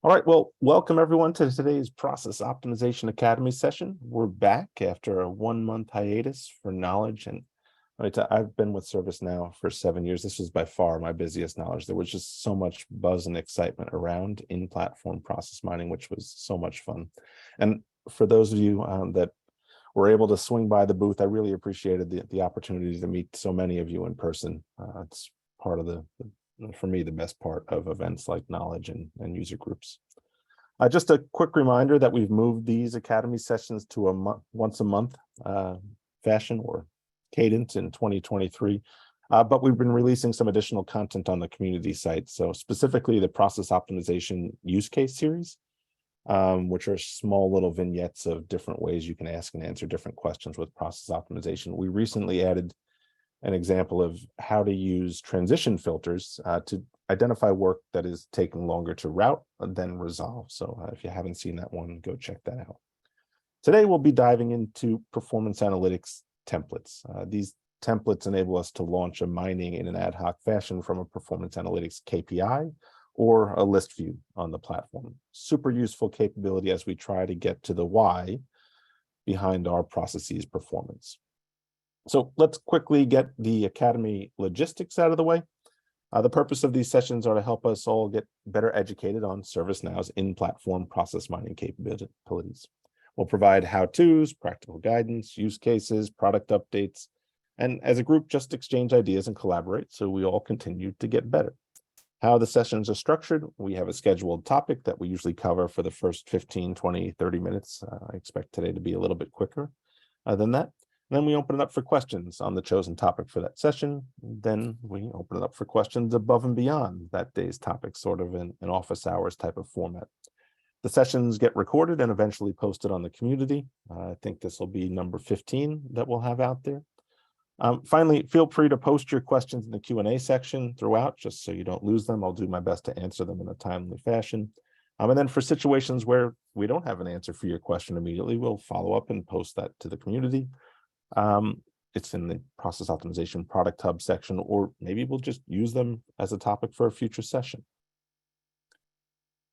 All right, well, welcome everyone to today's Process Optimization Academy session. We're back after a 1-month hiatus for knowledge. And I've been with ServiceNow for 7 years. This was by far my busiest knowledge. There was just so much buzz and excitement around in-platform process mining, which was so much fun. And for those of you that were able to swing by the booth, I really appreciated the opportunity to meet so many of you in person. It's part of for me, the best part of events like knowledge and user groups. Just a quick reminder that we've moved these Academy sessions to a once a month fashion or cadence in 2023. But we've been releasing some additional content on the community site. So specifically the process optimization use case series, which are small little vignettes of different ways you can ask and answer different questions with process optimization. We recently added an example of how to use transition filters to identify work that is taking longer to route than resolve. So if you haven't seen that one, go check that out. Today, we'll be diving into performance analytics templates. These templates enable us to launch a mining in an ad hoc fashion from a performance analytics KPI or a list view on the platform. Super useful capability as we try to get to the why behind our processes performance. So let's quickly get the Academy logistics out of the way. The purpose of these sessions are to help us all get better educated on ServiceNow's in-platform process mining capabilities. We'll provide how-tos, practical guidance, use cases, product updates, and as a group, just exchange ideas and collaborate so we all continue to get better. How the sessions are structured, we have a scheduled topic that we usually cover for the first 15, 20, 30 minutes. I expect today to be a little bit quicker than that. Then we open it up for questions on the chosen topic for that session. Then we open it up for questions above and beyond that day's topic, sort of in an office hours type of format. The sessions get recorded and eventually posted on the community. I think this will be number 15 that we'll have out there. Finally, feel free to post your questions in the Q&A section throughout, just so you don't lose them. I'll do my best to answer them in a timely fashion. And then for situations where we don't have an answer for your question immediately, we'll follow up and post that to the community. It's in the process optimization product hub section, or maybe we'll just use them as a topic for a future session.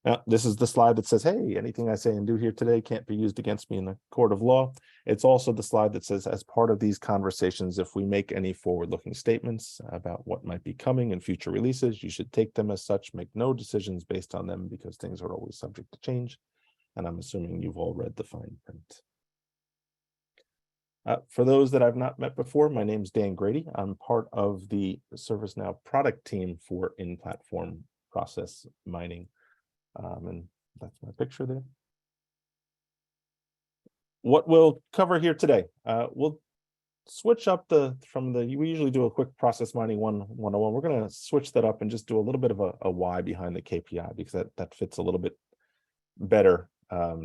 Now, this is the slide that says, hey, anything I say and do here today can't be used against me in a court of law. It's also the slide that says, as part of these conversations, if we make any forward-looking statements about what might be coming in future releases, you should take them as such, make no decisions based on them because things are always subject to change. And I'm assuming you've all read the fine print. For those that I've not met before, my name's Dan Grady. I'm part of the ServiceNow product team for in-platform process mining. And that's my picture there. What we'll cover here today, we'll switch up we usually do a quick process mining 101. We're going to switch that up and just do a little bit of a why behind the KPI, because that fits a little bit better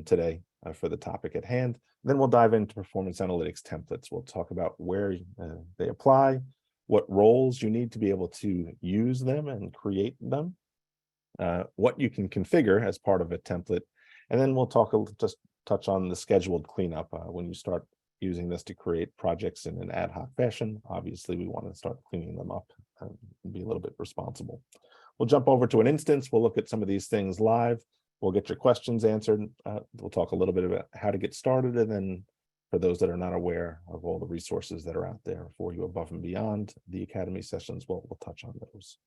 today for the topic at hand. Then we'll dive into performance analytics templates. We'll talk about where they apply, what roles you need to be able to use them and create them, what you can configure as part of a template, and then we'll just touch on the scheduled cleanup when you start using this to create projects in an ad hoc fashion. Obviously, we want to start cleaning them up and be a little bit responsible. We'll jump over to an instance. We'll look at some of these things live. We'll get your questions answered. We'll talk a little bit about how to get started. And then for those that are not aware of all the resources that are out there for you above and beyond the Academy sessions, we'll touch on those.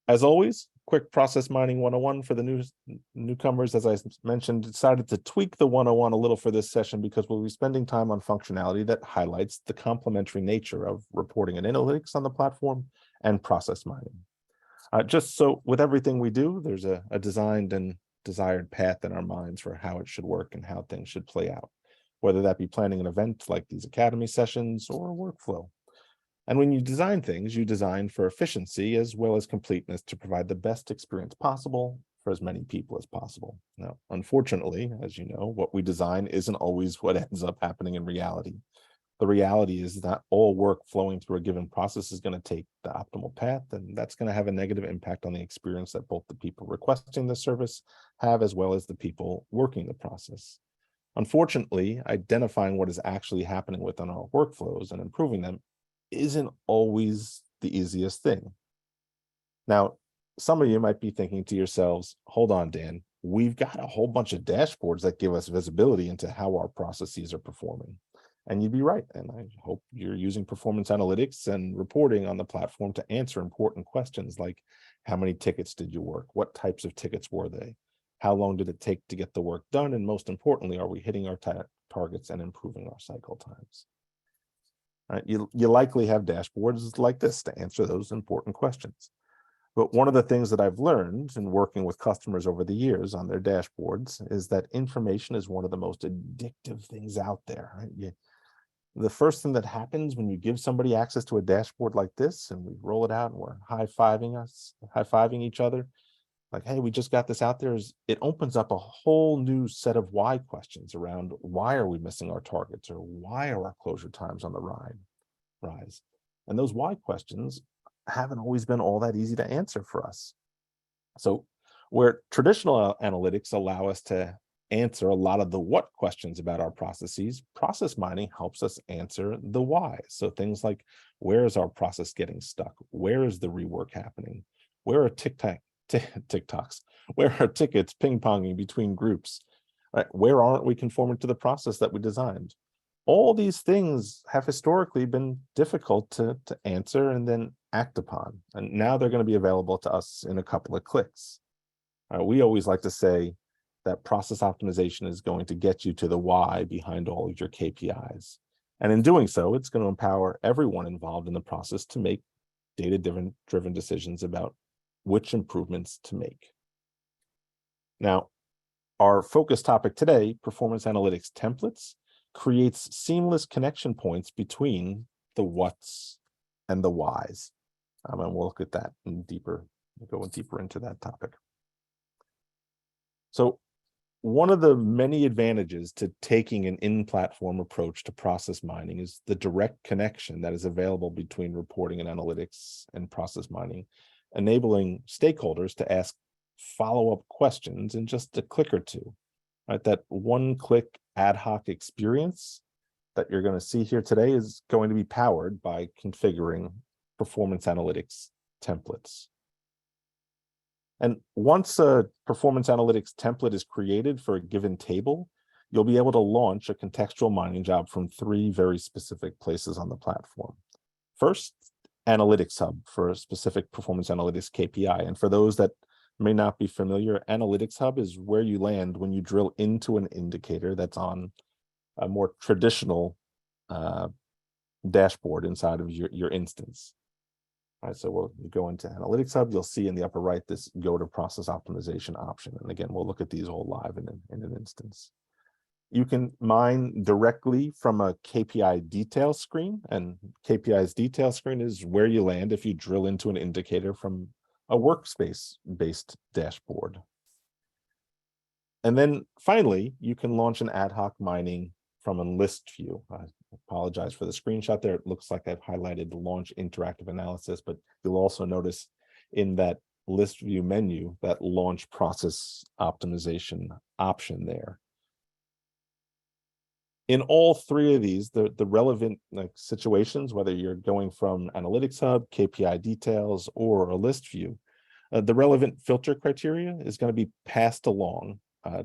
As always, quick process mining 101 for the newcomers. As I mentioned, decided to tweak the 101 a little for this session because we'll be spending time on functionality that highlights the complementary nature of reporting and analytics on the platform and process mining. Just so with everything we do, there's a designed and desired path in our minds for how it should work and how things should play out, whether that be planning an event like these Academy sessions or a workflow. And when you design things, you design for efficiency as well as completeness to provide the best experience possible for as many people as possible. Now, unfortunately, as you know, what we design isn't always what ends up happening in reality. The reality is that all work flowing through a given process is going to take the optimal path, and that's going to have a negative impact on the experience that both the people requesting the service have, as well as the people working the process. Unfortunately, identifying what is actually happening within our workflows and improving them isn't always the easiest thing. Now, some of you might be thinking to yourselves, hold on, Dan, we've got a whole bunch of dashboards that give us visibility into how our processes are performing. And you'd be right. And I hope you're using performance analytics and reporting on the platform to answer important questions like how many tickets did you work? What types of tickets were they? How long did it take to get the work done? And most importantly, are we hitting our targets and improving our cycle times? Right? You likely have dashboards like this to answer those important questions. But one of the things that I've learned in working with customers over the years on their dashboards is that information is one of the most addictive things out there. Right? The first thing that happens when you give somebody access to a dashboard like this and we roll it out and we're high-fiving each other, like, hey, we just got this out there, is it opens up a whole new set of why questions around why are we missing our targets or why are our closure times on the rise? And those why questions haven't always been all that easy to answer for us. So where traditional analytics allow us to answer a lot of the what questions about our processes, process mining helps us answer the why. So things like, where is our process getting stuck? Where is the rework happening? Where are TikToks? Where are tickets ping-ponging between groups? Right? Where aren't we conforming to the process that we designed? All these things have historically been difficult to answer and then act upon. And now they're going to be available to us in a couple of clicks. We always like to say that process optimization is going to get you to the why behind all of your KPIs. And in doing so, it's going to empower everyone involved in the process to make data-driven decisions about which improvements to make. Now, our focus topic today, performance analytics templates, creates seamless connection points between the what's and the whys. And we'll look at that in go deeper into that topic. So one of the many advantages to taking an in-platform approach to process mining is the direct connection that is available between reporting and analytics and process mining, enabling stakeholders to ask follow-up questions in just a click or two. Right? That one-click ad hoc experience that you're going to see here today is going to be powered by configuring performance analytics templates. And once a performance analytics template is created for a given table, you'll be able to launch a contextual mining job from 3 very specific places on the platform. First, Analytics Hub for a specific performance analytics KPI. And for those that may not be familiar, Analytics Hub is where you land when you drill into an indicator that's on a more traditional dashboard inside of your instance. All right, so we'll go into Analytics Hub. You'll see in the upper right this go to process optimization option. And again, we'll look at these all live in an instance. You can mine directly from a KPI detail screen, and KPI's detail screen is where you land if you drill into an indicator from a workspace-based dashboard. And then finally, you can launch an ad hoc mining from a list view. I apologize for the screenshot there. It looks like I've highlighted the launch interactive analysis, but you'll also notice in that list view menu, that launch process optimization option there. In all 3 of these, the relevant situations, whether you're going from Analytics Hub, KPI details, or a list view, the relevant filter criteria is going to be passed along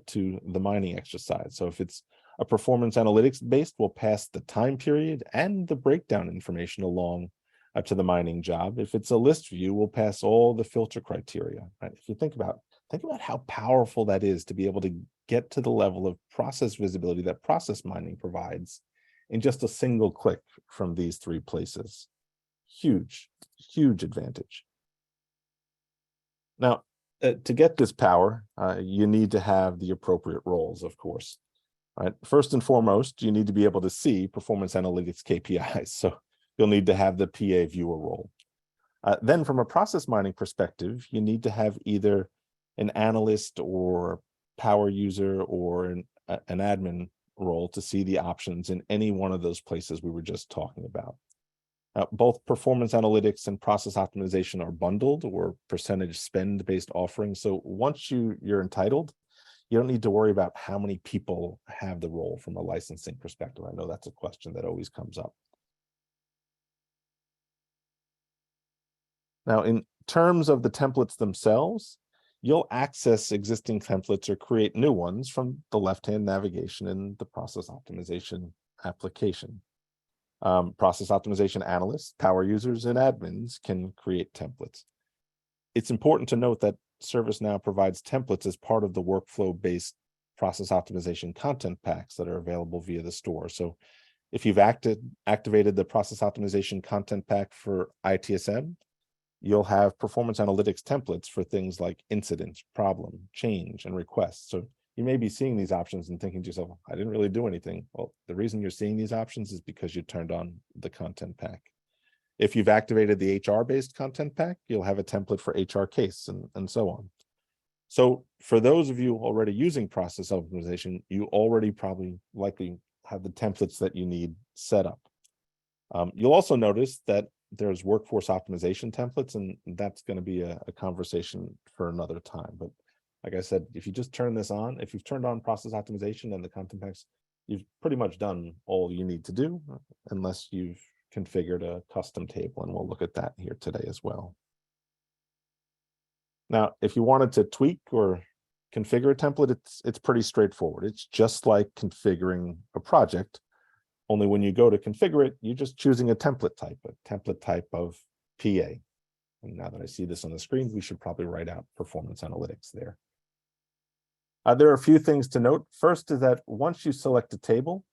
to the mining exercise. So if it's a performance analytics based, we'll pass the time period and the breakdown information along to the mining job. If it's a list view, we'll pass all the filter criteria. Right? If you think about how powerful that is to be able to get to the level of process visibility that process mining provides in just a single click from these 3 places. Huge advantage. Now, to get this power, you need to have the appropriate roles, of course. Right? First and foremost, you need to be able to see performance analytics KPIs. So you'll need to have the PA viewer role. Then from a process mining perspective, you need to have either an analyst or power user or an admin role to see the options in any one of those places we were just talking about. Both performance analytics and process optimization are bundled or percentage spend based offerings. So once you're entitled, you don't need to worry about how many people have the role from a licensing perspective. I know that's a question that always comes up. Now, in terms of the templates themselves, you'll access existing templates or create new ones from the left-hand navigation in the process optimization application. Process optimization analysts, power users, and admins can create templates. It's important to note that ServiceNow provides templates as part of the workflow-based process optimization content packs that are available via the store. So if you've activated the process optimization content pack for ITSM, you'll have performance analytics templates for things like incidents, problem, change, and requests. So you may be seeing these options and thinking to yourself, I didn't really do anything. Well, the reason you're seeing these options is because you turned on the content pack. If you've activated the HR-based content pack, you'll have a template for HR case and so on. So for those of you already using process optimization, you already probably likely have the templates that you need set up. You'll also notice that there's workforce optimization templates, and that's going to be a conversation for another time. But like I said, if you just turn this on, if you've turned on process optimization and the content packs, you've pretty much done all you need to do, unless you've configured a custom table, and we'll look at that here today as well. Now, if you wanted to tweak or configure a template, it's pretty straightforward. It's just like configuring a project, only when you go to configure it, you're just choosing a template type of PA. And now that I see this on the screen, we should probably write out performance analytics there. There are a few things to note. First is that once you select a table,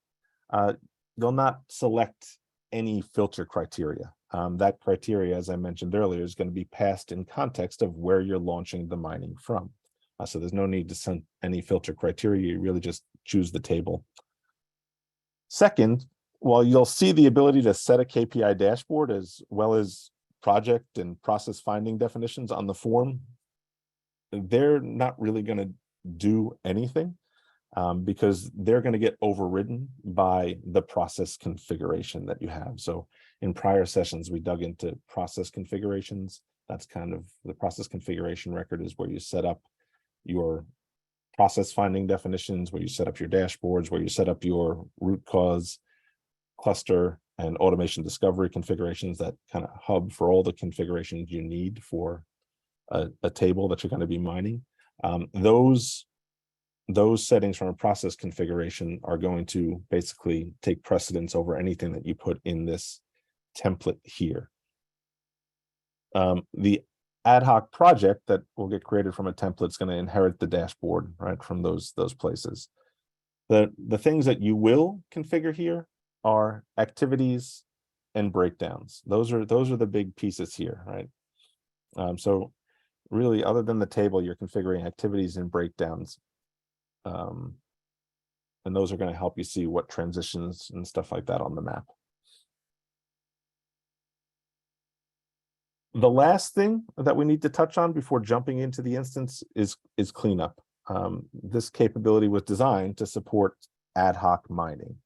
you'll not select any filter criteria. That criteria, as I mentioned earlier, is going to be passed in context of where you're launching the mining from. So there's no need to send any filter criteria. You really just choose the table. Second, while you'll see the ability to set a KPI dashboard as well as project and process finding definitions on the form, they're not really going to do anything because they're going to get overridden by the process configuration that you have. So in prior sessions, we dug into process configurations. That's kind of the process configuration record is where you set up your process finding definitions, where you set up your dashboards, where you set up your root cause, cluster, and automation discovery configurations, that kind of hub for all the configurations you need for a table that you're going to be mining. Those settings from a process configuration are going to basically take precedence over anything that you put in this template here. The ad hoc project that will get created from a template is going to inherit the dashboard, right, from those places. The things that you will configure here are activities and breakdowns. Those are the big pieces here, right? So really, other than the table, you're configuring activities and breakdowns. And those are going to help you see what transitions and stuff like that on the map. The last thing that we need to touch on before jumping into the instance is cleanup. This capability was designed to support ad hoc mining.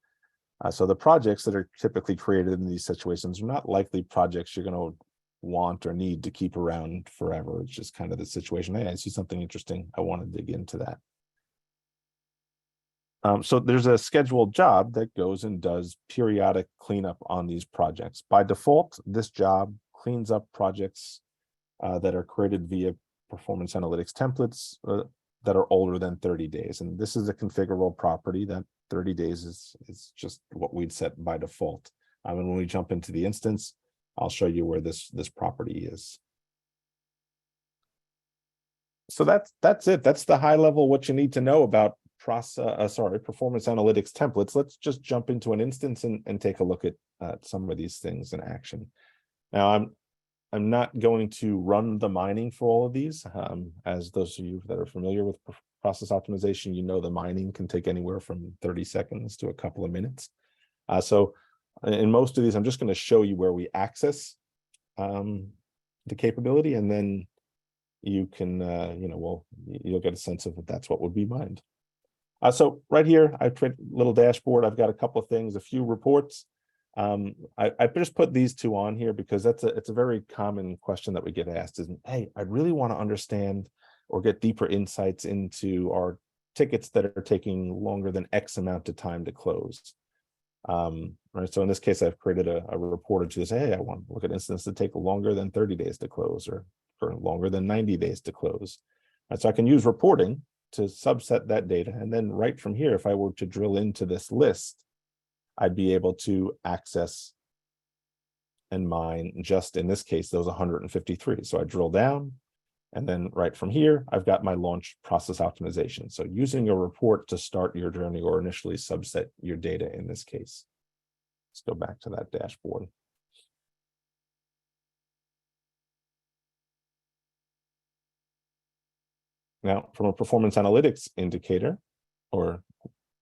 So the projects that are typically created in these situations are not likely projects you're going to want or need to keep around forever. It's just kind of the situation. Hey, I see something interesting. I want to dig into that. So there's a scheduled job that goes and does periodic cleanup on these projects. By default, this job cleans up projects that are created via performance analytics templates that are older than 30 days. And this is a configurable property. That 30 days is just what we'd set by default. And when we jump into the instance, I'll show you where this property is. So that's it. That's the high level what you need to know about performance analytics templates. Let's just jump into an instance and take a look at some of these things in action. Now, I'm not going to run the mining for all of these. As those of you that are familiar with process optimization, you know the mining can take anywhere from 30 seconds to a couple of minutes. So in most of these, I'm just going to show you where we access the capability, and then you can, you'll get a sense of if that's what would be mined. So right here, I create a little dashboard. I've got a couple of things, a few reports. I just put these two on here because it's a very common question that we get asked is, hey, I really want to understand or get deeper insights into our tickets that are taking longer than X amount of time to close. Right. So in this case, I've created a report to say, hey, I want to look at instances that take longer than 30 days to close, or or longer than 90 days to close. So I can use reporting to subset that data. And then right from here, if I were to drill into this list, I'd be able to access and mine just in this case, those 153. So I drill down, and then right from here, I've got my launch process optimization. So using a report to start your journey or initially subset your data in this case. Let's go back to that dashboard. Now, from a performance analytics indicator or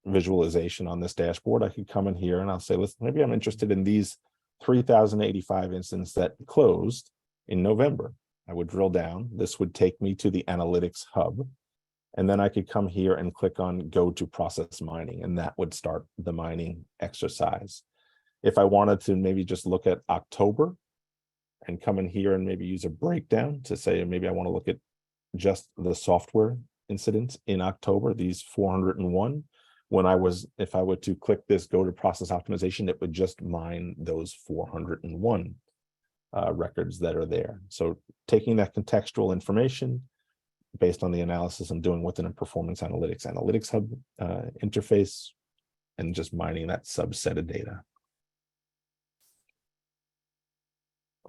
visualization on this dashboard, I could come in here and I'll say, listen, maybe I'm interested in these 3,085 instances that closed in November. I would drill down. This would take me to the analytics hub. And then I could come here and click on go to process mining, and that would start the mining exercise. If I wanted to maybe just look at October and come in here and maybe use a breakdown to say, maybe I want to look at just the software incidents in October, these 401, if I were to click this go to process optimization, it would just mine those 401 records that are there. So taking that contextual information based on the analysis I'm doing within a Performance Analytics Hub interface, and just mining that subset of data.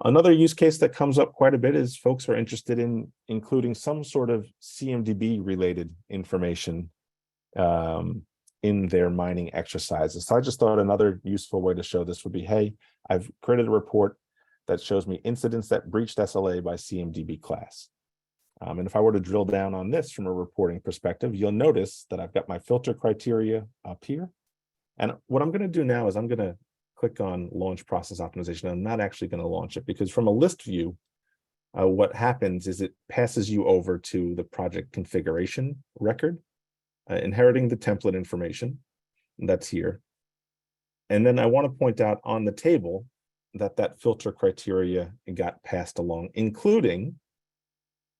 Another use case that comes up quite a bit is folks are interested in including some sort of CMDB related information in their mining exercises. So I just thought another useful way to show this would be, hey, I've created a report that shows me incidents that breached SLA by CMDB class. And if I were to drill down on this from a reporting perspective, you'll notice that I've got my filter criteria up here. And what I'm going to do now is I'm going to click on launch process optimization. I'm not actually going to launch it because from a list view, what happens is it passes you over to the project configuration record, inheriting the template information that's here. And then I want to point out on the table that filter criteria got passed along, including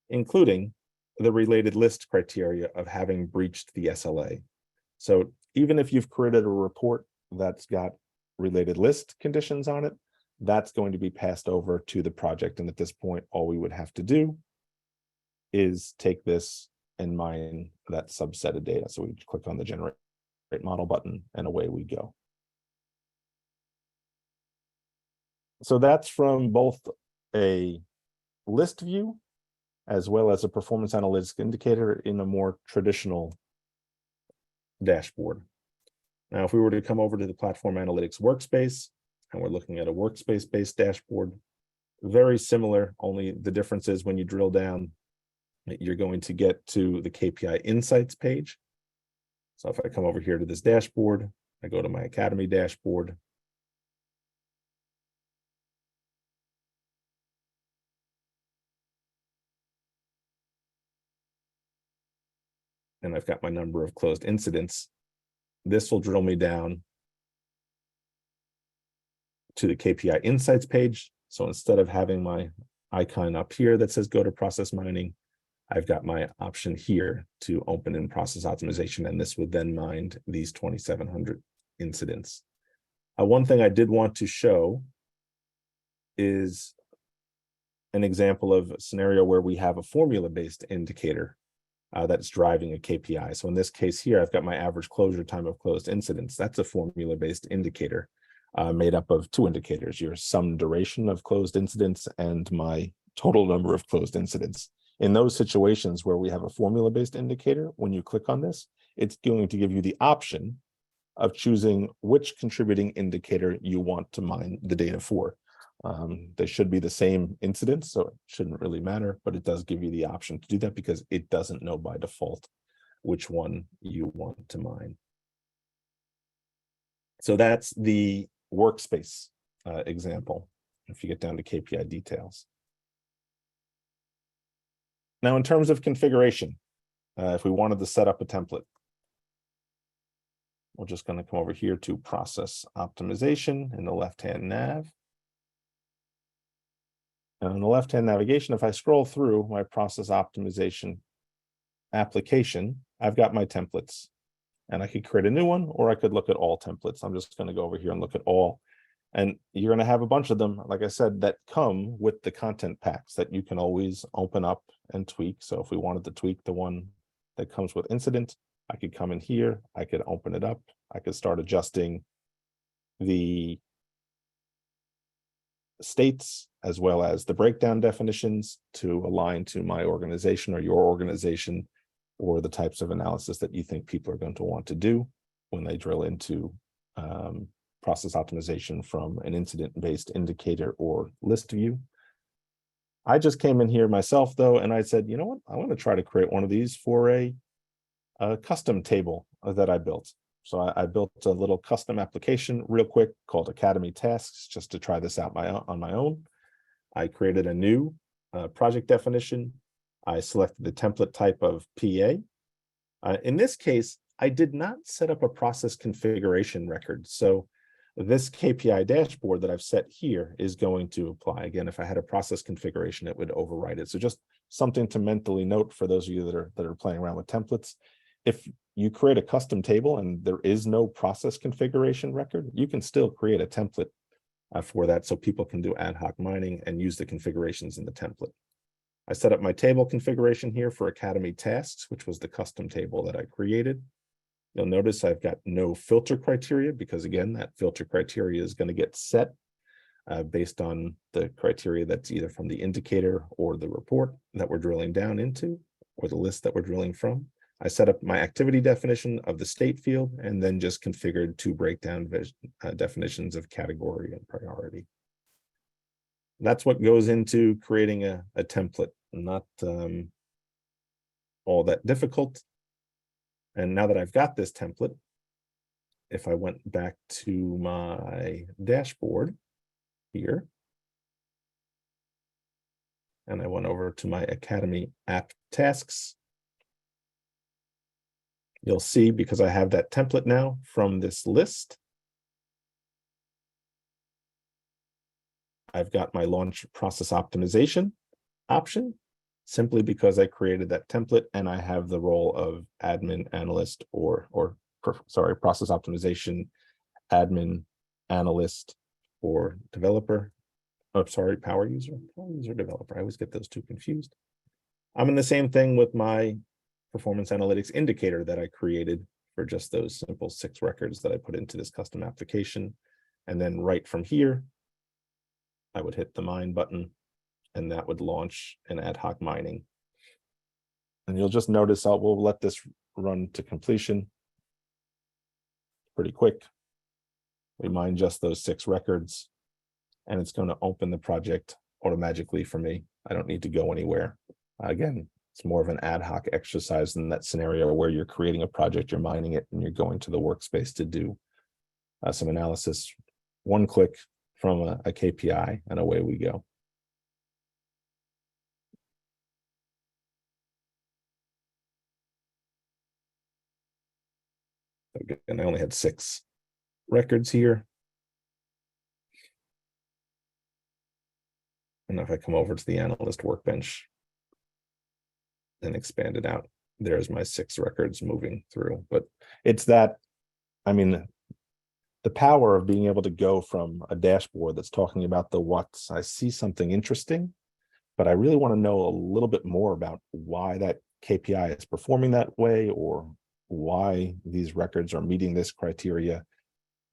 the related list criteria of having breached the SLA. So even if you've created a report that's got related list conditions on it, that's going to be passed over to the project. And at this point, all we would have to do is take this and mine that subset of data. So we click on the generate model button and away we go. So that's from both a list view as well as a performance analytics indicator in a more traditional dashboard. Now, if we were to come over to the platform analytics workspace, and we're looking at a workspace-based dashboard, very similar, only the difference is when you drill down, you're going to get to the KPI insights page. So if I come over here to this dashboard, I go to my Academy dashboard. And I've got my number of closed incidents. This will drill me down to the KPI insights page. So instead of having my icon up here that says go to process mining, I've got my option here to open in process optimization, and this would then mine these 2,700 incidents. One thing I did want to show is an example of a scenario where we have a formula-based indicator that's driving a KPI. So in this case here, I've got my average closure time of closed incidents. That's a formula-based indicator made up of two indicators, your sum duration of closed incidents and my total number of closed incidents. In those situations where we have a formula-based indicator, when you click on this, it's going to give you the option of choosing which contributing indicator you want to mine the data for. They should be the same incidents, so it shouldn't really matter, but it does give you the option to do that because it doesn't know by default which one you want to mine. So that's the workspace example, if you get down to KPI details. Now, in terms of configuration, if we wanted to set up a template, we're just going to come over here to process optimization in the left-hand nav. And on the left-hand navigation, if I scroll through my process optimization application, I've got my templates. And I could create a new one, or I could look at all templates. I'm just going to go over here and look at all. And you're going to have a bunch of them, like I said, that come with the content packs that you can always open up and tweak. So if we wanted to tweak the one that comes with incident, I could come in here, I could open it up, I could start adjusting the states as well as the breakdown definitions to align to my organization or your organization, or the types of analysis that you think people are going to want to do when they drill into process optimization from an incident-based indicator or list view. I just came in here myself though, and I said, you know what, I want to try to create one of these for a custom table that I built. So I built a little custom application real quick called Academy Tasks just to try this out on my own. I created a new project definition. I selected the template type of PA. In this case, I did not set up a process configuration record. So this KPI dashboard that I've set here is going to apply. Again, if I had a process configuration, it would override it. So just something to mentally note for those of you that are playing around with templates. If you create a custom table and there is no process configuration record, you can still create a template for that so people can do ad hoc mining and use the configurations in the template. I set up my table configuration here for Academy Tasks, which was the custom table that I created. You'll notice I've got no filter criteria because, again, that filter criteria is going to get set based on the criteria that's either from the indicator or the report that we're drilling down into, or the list that we're drilling from. I set up my activity definition of the state field and then just configured two breakdown definitions of category and priority. That's what goes into creating a template, not all that difficult. And now that I've got this template, if I went back to my dashboard here, and I went over to my Academy app tasks, you'll see, because I have that template now from this list, I've got my launch process optimization option, simply because I created that template and I have the role of admin analyst or process optimization admin analyst or developer. Oh, sorry, power user developer. I always get those two confused. I'm in the same thing with my performance analytics indicator that I created for just those simple 6 records that I put into this custom application. And then right from here, I would hit the mine button and that would launch an ad hoc mining. And you'll just notice we'll let this run to completion pretty quick. We mine just those 6 records and it's going to open the project automatically for me. I don't need to go anywhere. Again, it's more of an ad hoc exercise than that scenario where you're creating a project, you're mining it, and you're going to the workspace to do some analysis. One click from a KPI and away we go. And I only had 6 records here. And if I come over to the analyst workbench and expand it out, there's my 6 records moving through. But it's that, I mean, the power of being able to go from a dashboard that's talking about the what's, I see something interesting, but I really want to know a little bit more about why that KPI is performing that way, or why these records are meeting this criteria.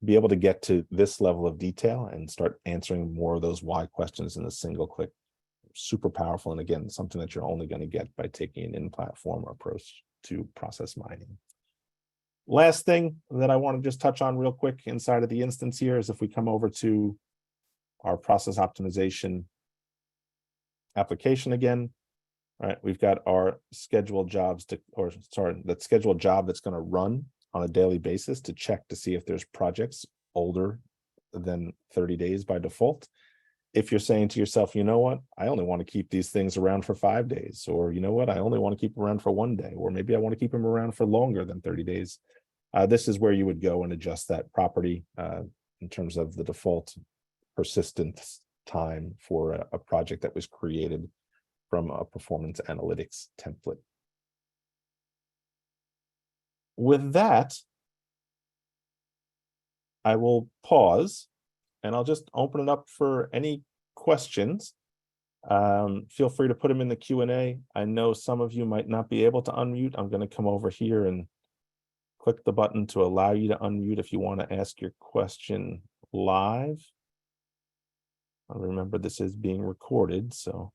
Be able to get to this level of detail and start answering more of those why questions in a single click. Super powerful. And again, something that you're only going to get by taking an in-platform approach to process mining. Last thing that I want to just touch on real quick inside of the instance here is if we come over to our process optimization application again, right? We've got our scheduled jobs that scheduled job that's going to run on a daily basis to check to see if there's projects older than 30 days by default. If you're saying to yourself, you know what, I only want to keep these things around for 5 days, or you know what, I only want to keep them around for 1 day, or maybe I want to keep them around for longer than 30 days. This is where you would go and adjust that property in terms of the default persistence time for a project that was created from a performance analytics template. With that, I will pause and I'll just open it up for any questions. Feel free to put them in the Q&A. I know some of you might not be able to unmute. I'm going to come over here and click the button to allow you to unmute if you want to ask your question live. Remember, this is being recorded, so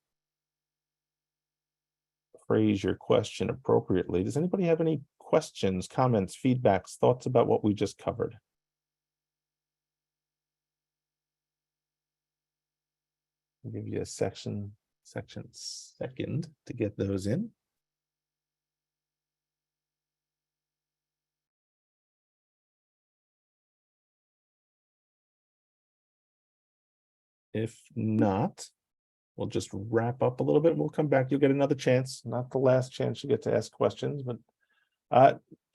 phrase your question appropriately. Does anybody have any questions, comments, feedbacks, thoughts about what we just covered? I'll give you a second to get those in. If not, we'll just wrap up a little bit. We'll come back. You'll get another chance, not the last chance you get to ask questions, but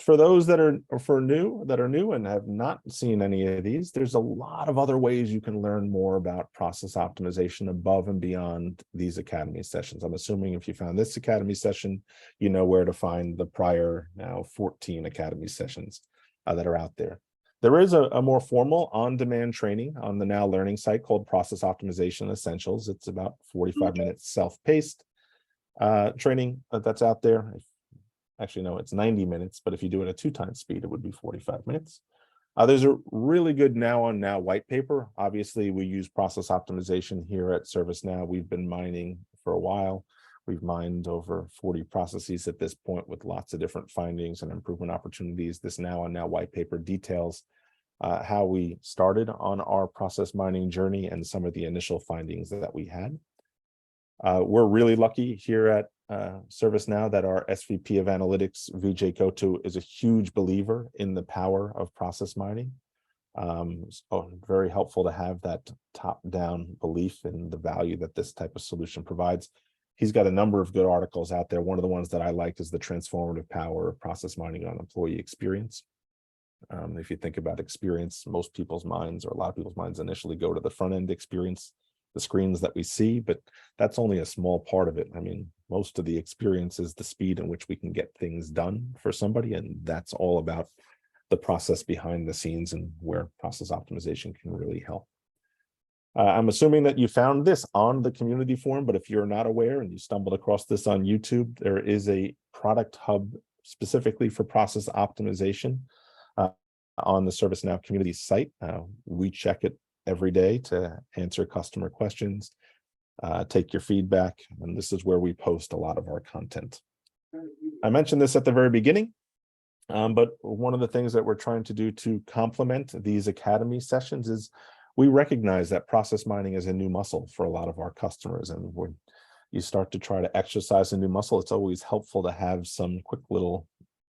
for those that are new and have not seen any of these, there's a lot of other ways you can learn more about process optimization above and beyond these Academy sessions. I'm assuming if you found this Academy session, you know where to find the prior now 14 Academy sessions that are out there. There is a more formal on-demand training on the Now Learning site called Process Optimization Essentials. It's about 45 minutes self-paced training that's out there. Actually, no, it's 90 minutes, but if you do it at 2 times speed, it would be 45 minutes. There's a really good Now on Now white paper. Obviously, we use process optimization here at ServiceNow. We've been mining for a while. We've mined over 40 processes at this point with lots of different findings and improvement opportunities. This Now on Now white paper details how we started on our process mining journey and some of the initial findings that we had. We're really lucky here at ServiceNow that our SVP of Analytics, Vijay Kotu, is a huge believer in the power of process mining. So very helpful to have that top-down belief in the value that this type of solution provides. He's got a number of good articles out there. One of the ones that I liked is the transformative power of process mining on employee experience. If you think about experience, most people's minds, or a lot of people's minds, initially go to the front-end experience, the screens that we see, but that's only a small part of it. I mean, most of the experience is the speed in which we can get things done for somebody, and that's all about the process behind the scenes and where process optimization can really help. I'm assuming that you found this on the community forum, but if you're not aware and you stumbled across this on YouTube, there is a product hub specifically for process optimization on the ServiceNow community site. We check it every day to answer customer questions, take your feedback, and this is where we post a lot of our content. I mentioned this at the very beginning, but one of the things that we're trying to do to complement these Academy sessions is we recognize that process mining is a new muscle for a lot of our customers, and when you start to try to exercise a new muscle, it's always helpful to have some quick little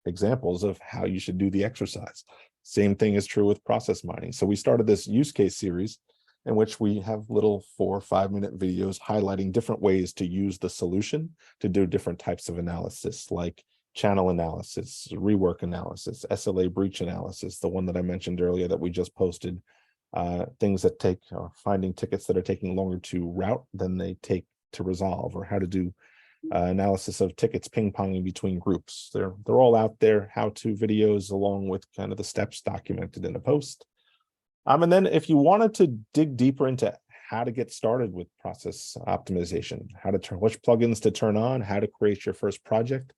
examples of how you should do the exercise. Same thing is true with process mining. So we started this use case series in which we have little 4 or 5 minute videos highlighting different ways to use the solution to do different types of analysis, like channel analysis, rework analysis, SLA breach analysis, the one that I mentioned earlier that we just posted, things that take, finding tickets that are taking longer to route than they take to resolve, or how to do analysis of tickets ping-ponging between groups. They're all out there, how-to videos along with kind of the steps documented in a post. And then if you wanted to dig deeper into how to get started with process optimization, how to turn, which plugins to turn on, how to create your first project,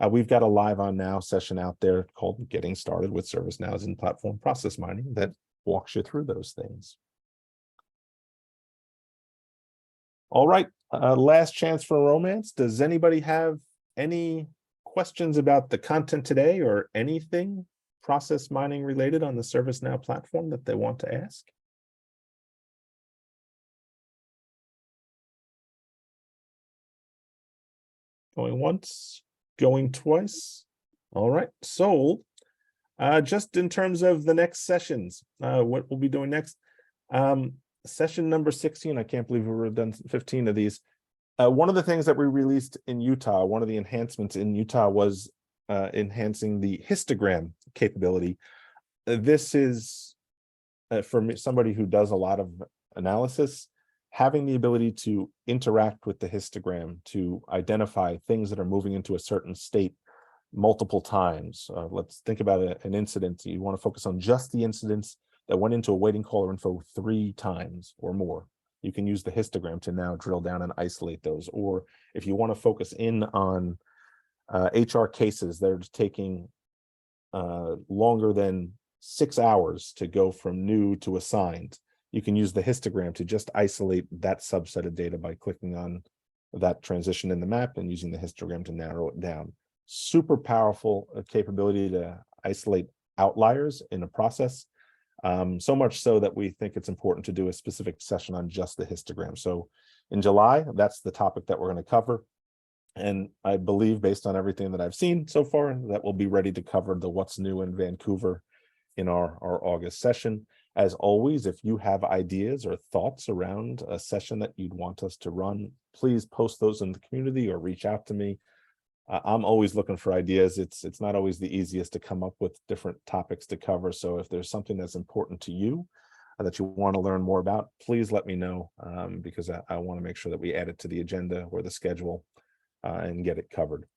we've got a live on now session out there called Getting Started with ServiceNow's in-platform process mining that walks you through those things. All right, last chance for romance. Does anybody have any questions about the content today or anything process mining related on the ServiceNow platform that they want to ask? Going once, going twice. All right, sold. Just in terms of the next sessions, what we'll be doing next. Session number 16, I can't believe we've done 15 of these. One of the things that we released in Utah, one of the enhancements in Utah was enhancing the histogram capability. This is, for me, somebody who does a lot of analysis, having the ability to interact with the histogram to identify things that are moving into a certain state multiple times. Let's think about an incident. You want to focus on just the incidents that went into a waiting caller info 3 times or more. You can use the histogram to now drill down and isolate those. Or if you want to focus in on HR cases that are taking longer than 6 hours to go from new to assigned, you can use the histogram to just isolate that subset of data by clicking on that transition in the map and using the histogram to narrow it down. Super powerful capability to isolate outliers in a process. So much so that we think it's important to do a specific session on just the histogram. So in July, that's the topic that we're going to cover. And I believe, based on everything that I've seen so far, that we'll be ready to cover the what's new in Vancouver in our August session. As always, if you have ideas or thoughts around a session that you'd want us to run, please post those in the community or reach out to me. I'm always looking for ideas. It's not always the easiest to come up with different topics to cover. So if there's something that's important to you that you want to learn more about, please let me know, because I want to make sure that we add it to the agenda or the schedule and get it covered.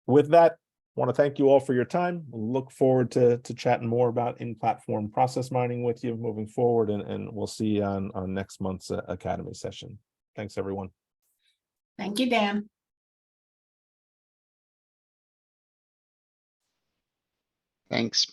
With that, I want to thank you all for your time. Look forward to chatting more about in-platform process mining with you moving forward, and we'll see you on next month's Academy session. Thanks, everyone. Thank you, Dan. Thanks.